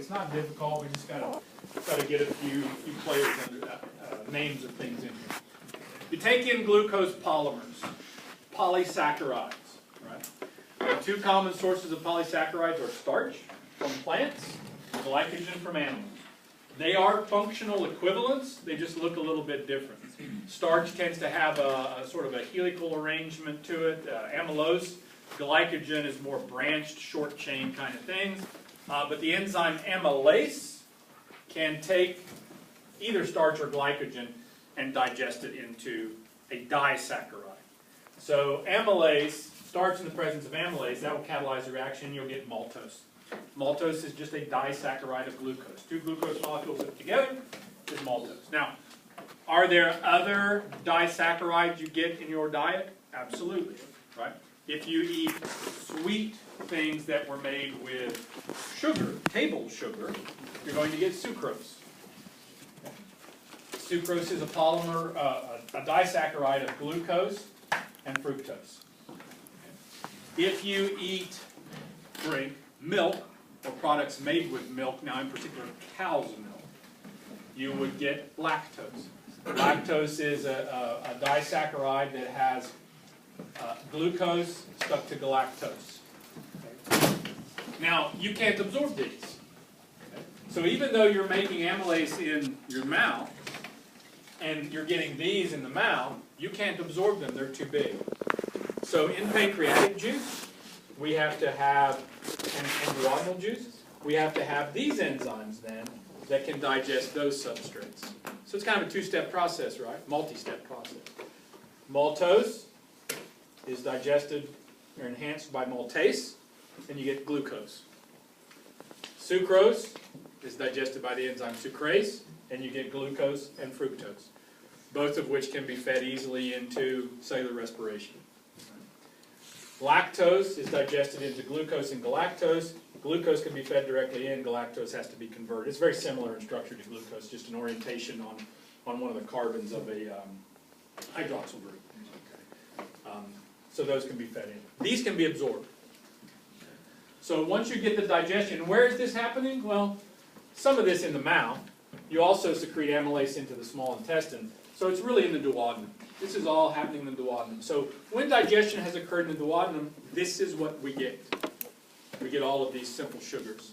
It's not difficult. We just gotta get a few players under that, names of things in here. You take in glucose polymers, polysaccharides, right? The two common sources of polysaccharides are starch from plants, glycogen from animals. They are functional equivalents, they just look a little bit different. Starch tends to have a sort of a helical arrangement to it. Amylose, glycogen is more branched, short chain kind of things. But the enzyme amylase can take either starch or glycogen and digest it into a disaccharide. So amylase, starch in the presence of amylase, that will catalyze the reaction, you'll get maltose. Maltose is just a disaccharide of glucose. Two glucose molecules put together is maltose. Now, are there other disaccharides you get in your diet? Absolutely, right? If you eat sweet things that were made with sugar, table sugar, you're going to get sucrose. Sucrose is a polymer, a disaccharide of glucose and fructose. If you drink milk or products made with milk, now in particular cow's milk, you would get lactose. Lactose is a disaccharide that has glucose stuck to galactose. Okay. Now, you can't absorb these. Okay. So even though you're making amylase in your mouth, and you're getting these in the mouth, you can't absorb them, they're too big. So in pancreatic juice, we have to have, and duodenal juice, we have to have these enzymes then that can digest those substrates. So it's kind of a two-step process, right? Multi-step process. Maltose is digested or enhanced by maltase, and you get glucose. Sucrose is digested by the enzyme sucrase, and you get glucose and fructose, both of which can be fed easily into cellular respiration. Lactose is digested into glucose and galactose. Glucose can be fed directly in, galactose has to be converted. It's very similar in structure to glucose, just an orientation on one of the carbons of a hydroxyl group. So those can be fed in. These can be absorbed. So once you get the digestion, where is this happening? Well, some of this in the mouth. You also secrete amylase into the small intestine. So it's really in the duodenum. This is all happening in the duodenum. So when digestion has occurred in the duodenum, this is what we get. We get all of these simple sugars.